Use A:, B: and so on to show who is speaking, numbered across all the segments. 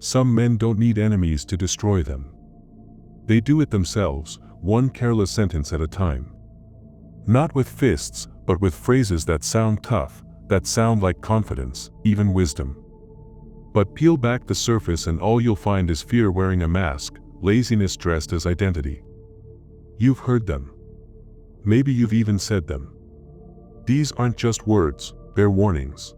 A: Some men don't need enemies to destroy them. They do it themselves, one careless sentence at a time. Not with fists, but with phrases that sound tough, that sound like confidence, even wisdom. But peel back the surface and all you'll find is fear wearing a mask, laziness dressed as identity. You've heard them. Maybe you've even said them. These aren't just words, they're warnings.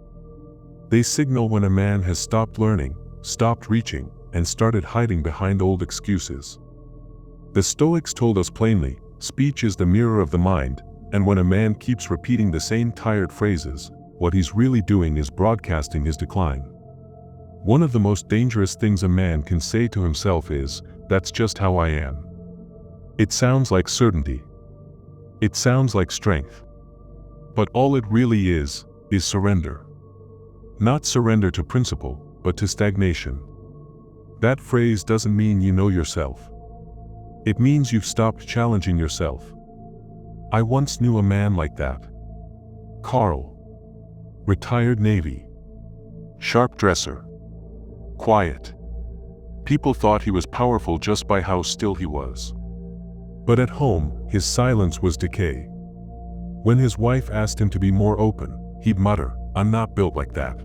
A: They signal when a man has stopped learning, stopped reaching, and started hiding behind old excuses. The Stoics told us plainly, speech is the mirror of the mind, and when a man keeps repeating the same tired phrases, what he's really doing is broadcasting his decline. One of the most dangerous things a man can say to himself is, "That's just how I am." It sounds like certainty. It sounds like strength. But all it really is surrender. Not surrender to principle, but to stagnation. That phrase doesn't mean you know yourself. It means you've stopped challenging yourself. I once knew a man like that. Carl. Retired Navy. Sharp dresser. Quiet. People thought he was powerful just by how still he was. But at home, his silence was decay. When his wife asked him to be more open, he'd mutter, "I'm not built like that."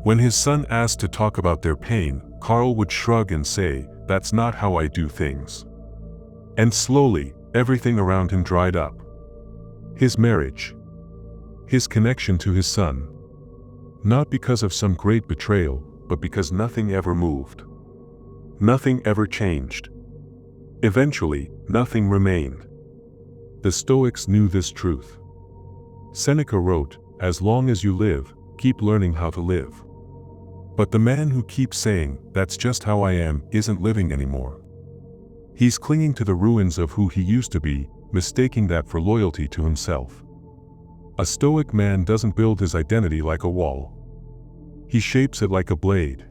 A: When his son asked to talk about their pain, Carl would shrug and say, "That's not how I do things." And slowly, everything around him dried up. His marriage. His connection to his son. Not because of some great betrayal, but because nothing ever moved. Nothing ever changed. Eventually, nothing remained. The Stoics knew this truth. Seneca wrote, "As long as you live, keep learning how to live." But the man who keeps saying, "That's just how I am," isn't living anymore. He's clinging to the ruins of who he used to be, mistaking that for loyalty to himself. A Stoic man doesn't build his identity like a wall. He shapes it like a blade.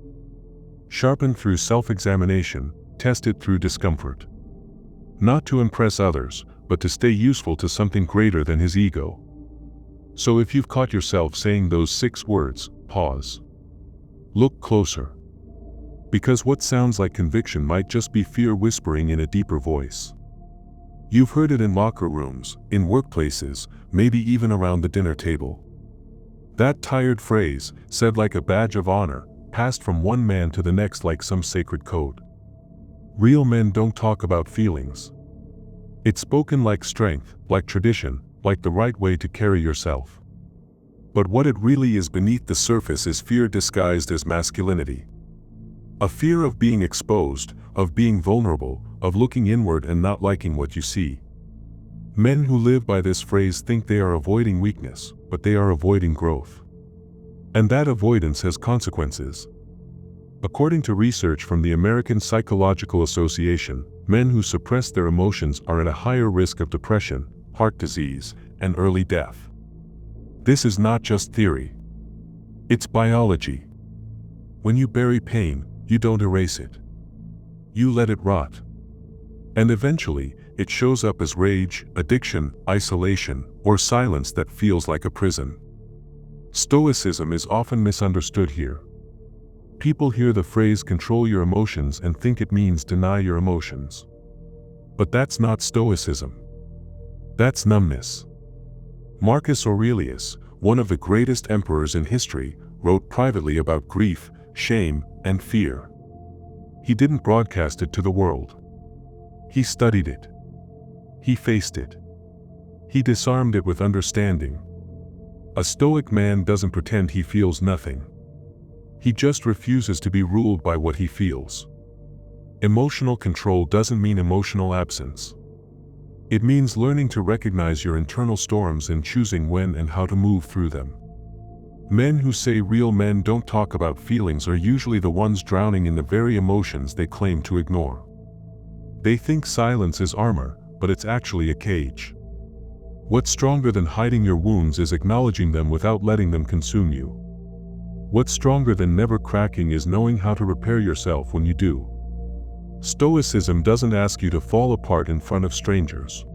A: Sharpened through self-examination, tested through discomfort. Not to impress others, but to stay useful to something greater than his ego. So if you've caught yourself saying those 6 words, pause. Look closer. Because what sounds like conviction might just be fear whispering in a deeper voice. You've heard it in locker rooms, in workplaces, maybe even around the dinner table. That tired phrase, said like a badge of honor, passed from one man to the next like some sacred code. Real men don't talk about feelings. It's spoken like strength, like tradition, like the right way to carry yourself. But what it really is beneath the surface is fear disguised as masculinity. A fear of being exposed, of being vulnerable, of looking inward and not liking what you see. Men who live by this phrase think they are avoiding weakness, but they are avoiding growth. And that avoidance has consequences. According to research from the American Psychological Association, men who suppress their emotions are at a higher risk of depression, heart disease, and early death. This is not just theory. It's biology. When you bury pain, you don't erase it. You let it rot. And eventually, it shows up as rage, addiction, isolation, or silence that feels like a prison. Stoicism is often misunderstood here. People hear the phrase "control your emotions" and think it means deny your emotions. But that's not Stoicism. That's numbness. Marcus Aurelius, one of the greatest emperors in history, wrote privately about grief, shame, and fear. He didn't broadcast it to the world. He studied it. He faced it. He disarmed it with understanding. A Stoic man doesn't pretend he feels nothing. He just refuses to be ruled by what he feels. Emotional control doesn't mean emotional absence. It means learning to recognize your internal storms and choosing when and how to move through them. Men who say real men don't talk about feelings are usually the ones drowning in the very emotions they claim to ignore. They think silence is armor, but it's actually a cage. What's stronger than hiding your wounds is acknowledging them without letting them consume you. What's stronger than never cracking is knowing how to repair yourself when you do. Stoicism doesn't ask you to fall apart in front of strangers.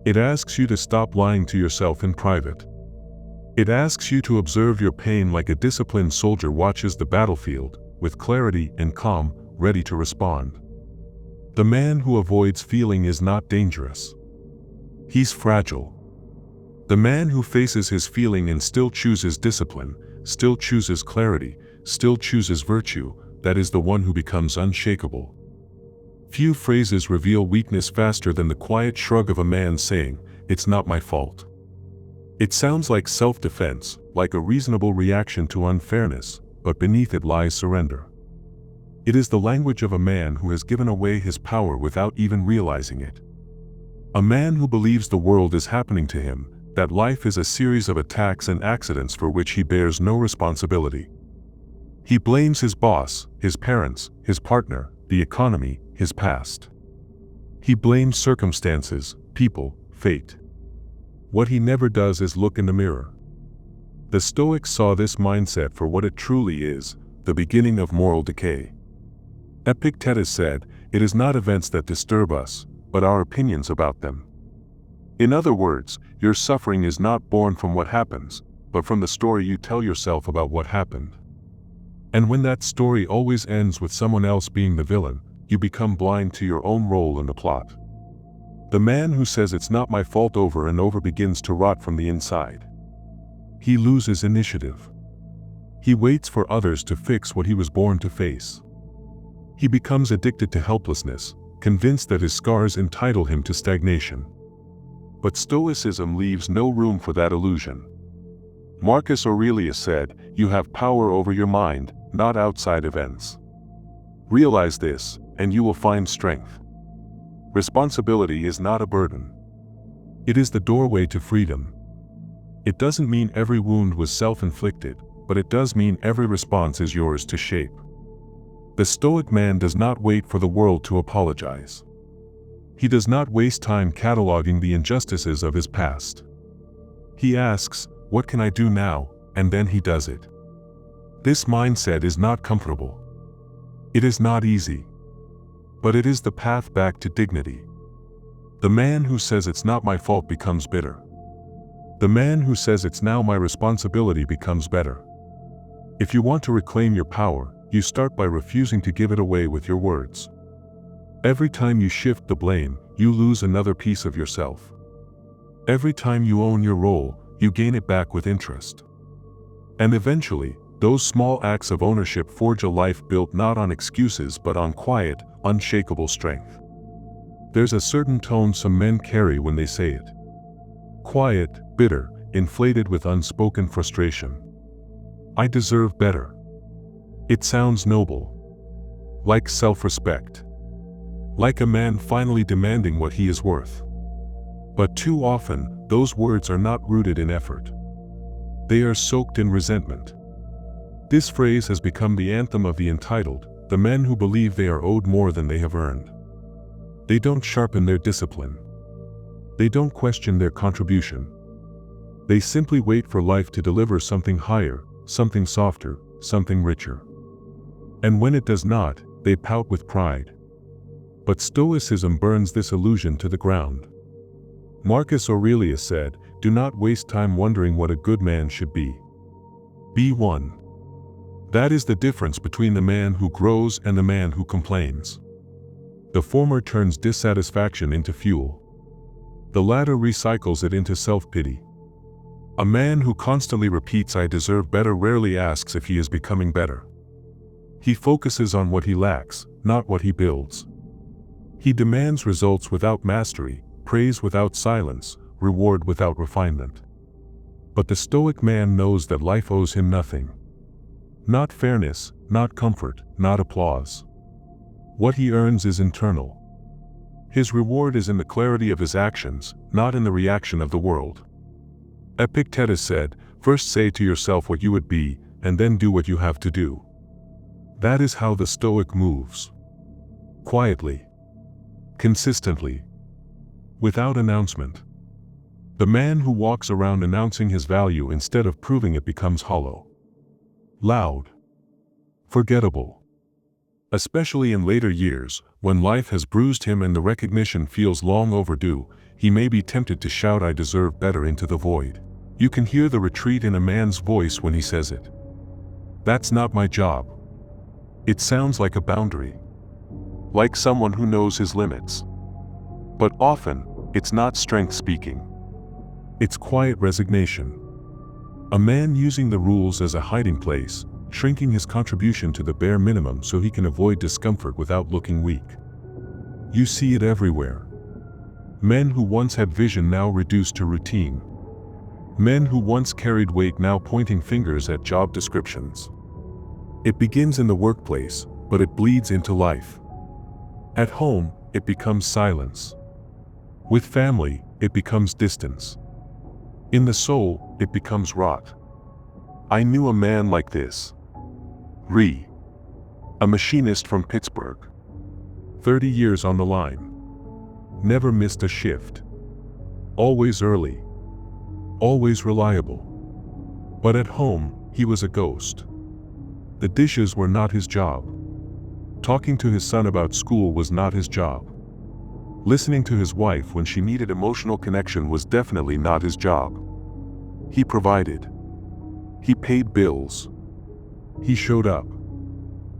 A: It asks you to stop lying to yourself in private. It asks you to observe your pain like a disciplined soldier watches the battlefield, with clarity and calm, ready to respond. The man who avoids feeling is not dangerous. He's fragile. The man who faces his feeling and still chooses discipline, still chooses clarity, still chooses virtue, that is the one who becomes unshakable. Few phrases reveal weakness faster than the quiet shrug of a man saying, "It's not my fault." It sounds like self-defense, like a reasonable reaction to unfairness, but beneath it lies surrender. It is the language of a man who has given away his power without even realizing it. A man who believes the world is happening to him, that life is a series of attacks and accidents for which he bears no responsibility. He blames his boss, his parents, his partner, the economy, his past. He blames circumstances, people, fate. What he never does is look in the mirror. The Stoics saw this mindset for what it truly is, the beginning of moral decay. Epictetus said, "It is not events that disturb us, but our opinions about them." In other words, your suffering is not born from what happens, but from the story you tell yourself about what happened. And when that story always ends with someone else being the villain, you become blind to your own role in the plot. The man who says "it's not my fault" over and over begins to rot from the inside. He loses initiative. He waits for others to fix what he was born to face. He becomes addicted to helplessness, convinced that his scars entitle him to stagnation. But Stoicism leaves no room for that illusion. Marcus Aurelius said, "You have power over your mind, not outside events." Realize this, and you will find strength. Responsibility is not a burden. It is the doorway to freedom. It doesn't mean every wound was self-inflicted, but it does mean every response is yours to shape. The Stoic man does not wait for the world to apologize. He does not waste time cataloging the injustices of his past. He asks, "What can I do now?" and then he does it. This mindset is not comfortable. It is not easy. But it is the path back to dignity. The man who says "it's not my fault" becomes bitter. The man who says "it's now my responsibility" becomes better. If you want to reclaim your power, you start by refusing to give it away with your words. Every time you shift the blame, you lose another piece of yourself. Every time you own your role, you gain it back with interest. And eventually, those small acts of ownership forge a life built not on excuses but on quiet, unshakable strength. There's a certain tone some men carry when they say it. Quiet, bitter, inflated with unspoken frustration. "I deserve better." It sounds noble. Like self-respect. Like a man finally demanding what he is worth. But too often, those words are not rooted in effort. They are soaked in resentment. This phrase has become the anthem of the entitled, the men who believe they are owed more than they have earned. They don't sharpen their discipline. They don't question their contribution. They simply wait for life to deliver something higher, something softer, something richer. And when it does not, they pout with pride. But Stoicism burns this illusion to the ground. Marcus Aurelius said, "Do not waste time wondering what a good man should be. Be one." That is the difference between the man who grows and the man who complains. The former turns dissatisfaction into fuel. The latter recycles it into self-pity. A man who constantly repeats "I deserve better" rarely asks if he is becoming better. He focuses on what he lacks, not what he builds. He demands results without mastery, praise without silence, reward without refinement. But the Stoic man knows that life owes him nothing. Not fairness, not comfort, not applause. What he earns is internal. His reward is in the clarity of his actions, not in the reaction of the world. Epictetus said, "First say to yourself what you would be, and then do what you have to do." That is how the Stoic moves. Quietly. Consistently. Without announcement. The man who walks around announcing his value instead of proving it becomes hollow. Loud. Forgettable. Especially in later years, when life has bruised him and the recognition feels long overdue, he may be tempted to shout "I deserve better" into the void. You can hear the retreat in a man's voice when he says it. "That's not my job. It sounds like a boundary, like someone who knows his limits. But often, it's not strength speaking. It's quiet resignation. A man using the rules as a hiding place, shrinking his contribution to the bare minimum so he can avoid discomfort without looking weak. You see it everywhere. Men who once had vision now reduced to routine. Men who once carried weight now pointing fingers at job descriptions. It begins in the workplace, but it bleeds into life. At home, it becomes silence. With family, it becomes distance. In the soul, it becomes rot. I knew a man like this. A machinist from Pittsburgh. 30 years on the line. Never missed a shift. Always early. Always reliable. But at home, he was a ghost. The dishes were not his job. Talking to his son about school was not his job. Listening to his wife when she needed emotional connection was definitely not his job. He provided. He paid bills. He showed up.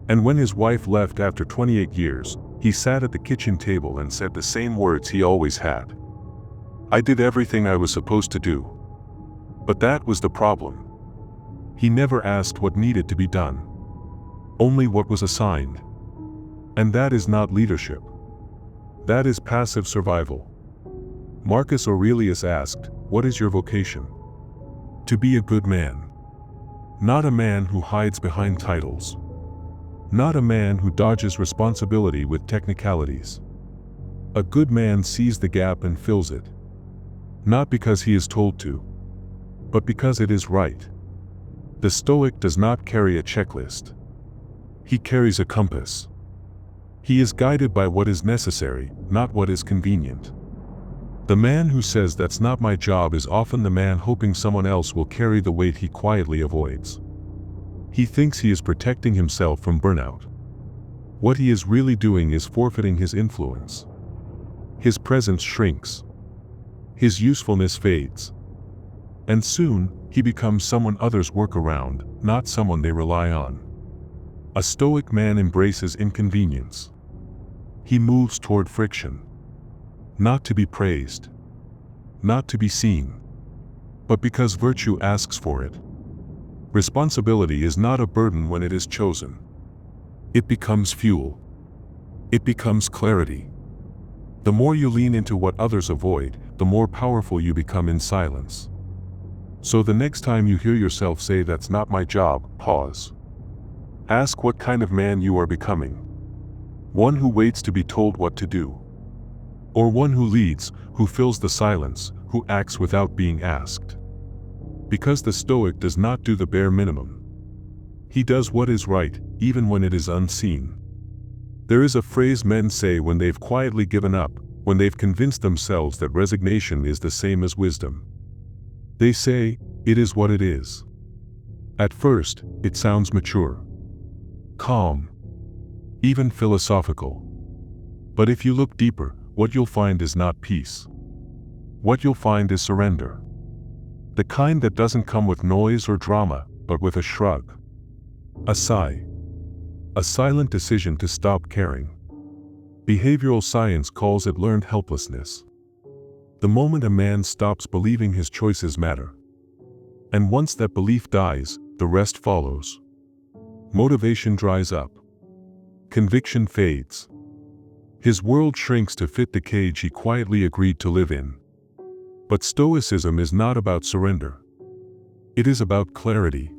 A: And when his wife left after 28 years, he sat at the kitchen table and said the same words he always had. I did everything I was supposed to do. But that was the problem. He never asked what needed to be done. Only what was assigned. And that is not leadership. That is passive survival. Marcus Aurelius asked, "What is your vocation?" To be a good man. Not a man who hides behind titles. Not a man who dodges responsibility with technicalities. A good man sees the gap and fills it. Not because he is told to, but because it is right. The Stoic does not carry a checklist. He carries a compass. He is guided by what is necessary, not what is convenient. The man who says that's not my job is often the man hoping someone else will carry the weight he quietly avoids. He thinks he is protecting himself from burnout. What he is really doing is forfeiting his influence. His presence shrinks. His usefulness fades. And soon, he becomes someone others work around, not someone they rely on. A Stoic man embraces inconvenience. He moves toward friction. Not to be praised. Not to be seen. But because virtue asks for it. Responsibility is not a burden when it is chosen. It becomes fuel. It becomes clarity. The more you lean into what others avoid, the more powerful you become in silence. So the next time you hear yourself say that's not my job, pause. Ask what kind of man you are becoming. One who waits to be told what to do. Or one who leads, who fills the silence, who acts without being asked. Because the Stoic does not do the bare minimum. He does what is right, even when it is unseen. There is a phrase men say when they've quietly given up, when they've convinced themselves that resignation is the same as wisdom. They say, "It is what it is." At first, it sounds mature, calm, even philosophical. But if you look deeper, what you'll find is not peace. What you'll find is surrender. The kind that doesn't come with noise or drama, but with a shrug. A sigh. A silent decision to stop caring. Behavioral science calls it learned helplessness. The moment a man stops believing his choices matter. And once that belief dies, the rest follows. Motivation dries up. Conviction fades. His world shrinks to fit the cage he quietly agreed to live in. But Stoicism is not about surrender. It is about clarity.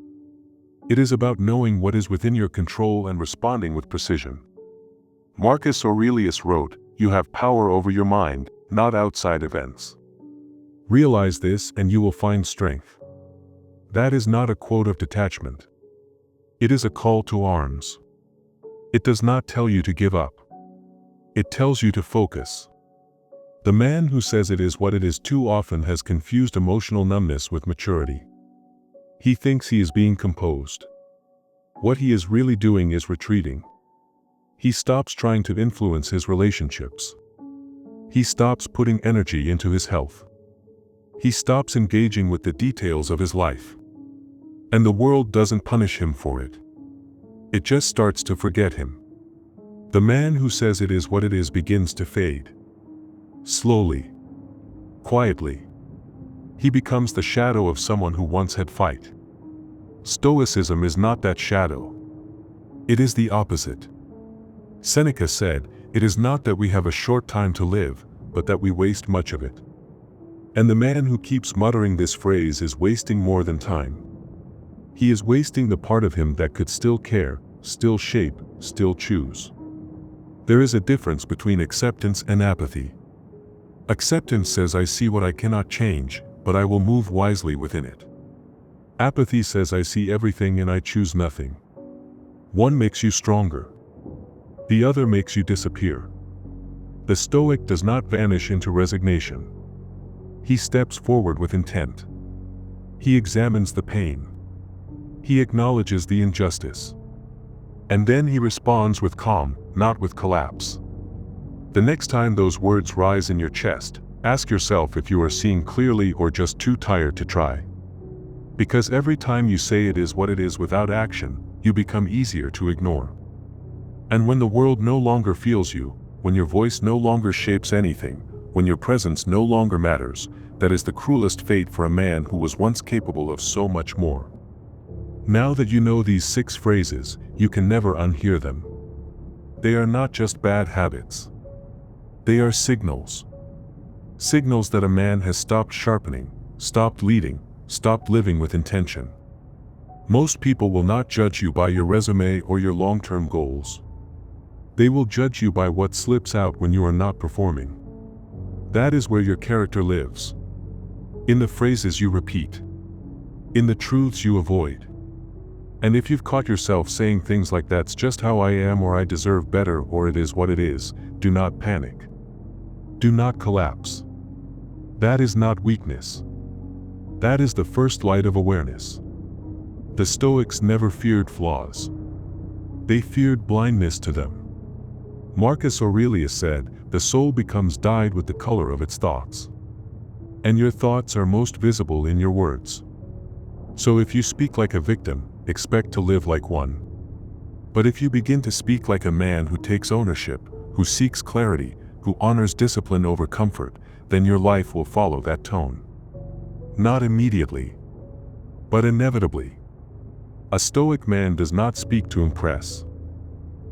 A: It is about knowing what is within your control and responding with precision. Marcus Aurelius wrote, "You have power over your mind, not outside events." Realize this and you will find strength. That is not a quote of detachment. It is a call to arms. It does not tell you to give up. It tells you to focus. The man who says it is what it is too often has confused emotional numbness with maturity. He thinks he is being composed. What he is really doing is retreating. He stops trying to influence his relationships. He stops putting energy into his health. He stops engaging with the details of his life. And the world doesn't punish him for it. It just starts to forget him. The man who says it is what it is begins to fade. Slowly. Quietly. He becomes the shadow of someone who once had fight. Stoicism is not that shadow. It is the opposite. Seneca said, "It is not that we have a short time to live, but that we waste much of it." And the man who keeps muttering this phrase is wasting more than time. He is wasting the part of him that could still care, still shape, still choose. There is a difference between acceptance and apathy. Acceptance says, "I see what I cannot change, but I will move wisely within it." Apathy says, "I see everything and I choose nothing." One makes you stronger. The other makes you disappear. The Stoic does not vanish into resignation. He steps forward with intent. He examines the pain. He acknowledges the injustice. And then he responds with calm, not with collapse. The next time those words rise in your chest, ask yourself if you are seeing clearly or just too tired to try. Because every time you say it is what it is without action, you become easier to ignore. And when the world no longer feels you, when your voice no longer shapes anything, when your presence no longer matters, that is the cruelest fate for a man who was once capable of so much more. Now that you know these 6 phrases, you can never unhear them. They are not just bad habits. They are signals. Signals that a man has stopped sharpening, stopped leading, stopped living with intention. Most people will not judge you by your resume or your long-term goals. They will judge you by what slips out when you are not performing. That is where your character lives. In the phrases you repeat. In the truths you avoid. And if you've caught yourself saying things like "That's just how I am," or "I deserve better," or "It is what it is," do not panic. Do not collapse. That is not weakness. That is the first light of awareness. The Stoics never feared flaws. They feared blindness to them. Marcus Aurelius said, "The soul becomes dyed with the color of its thoughts." And your thoughts are most visible in your words. So if you speak like a victim, expect to live like one. But if you begin to speak like a man who takes ownership, who seeks clarity, who honors discipline over comfort, then your life will follow that tone. Not immediately, but inevitably. A Stoic man does not speak to impress.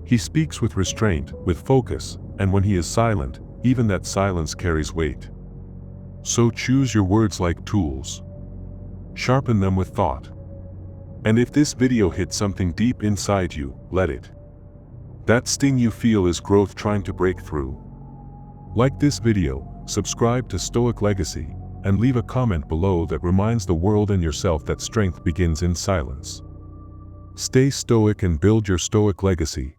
A: He speaks with restraint, with focus, and when he is silent, even that silence carries weight. So choose your words like tools. Sharpen them with thought. And if this video hits something deep inside you, let it. That sting you feel is growth trying to break through. Like this video, subscribe to Stoic Legacy, and leave a comment below that reminds the world and yourself that strength begins in silence. Stay stoic and build your Stoic legacy.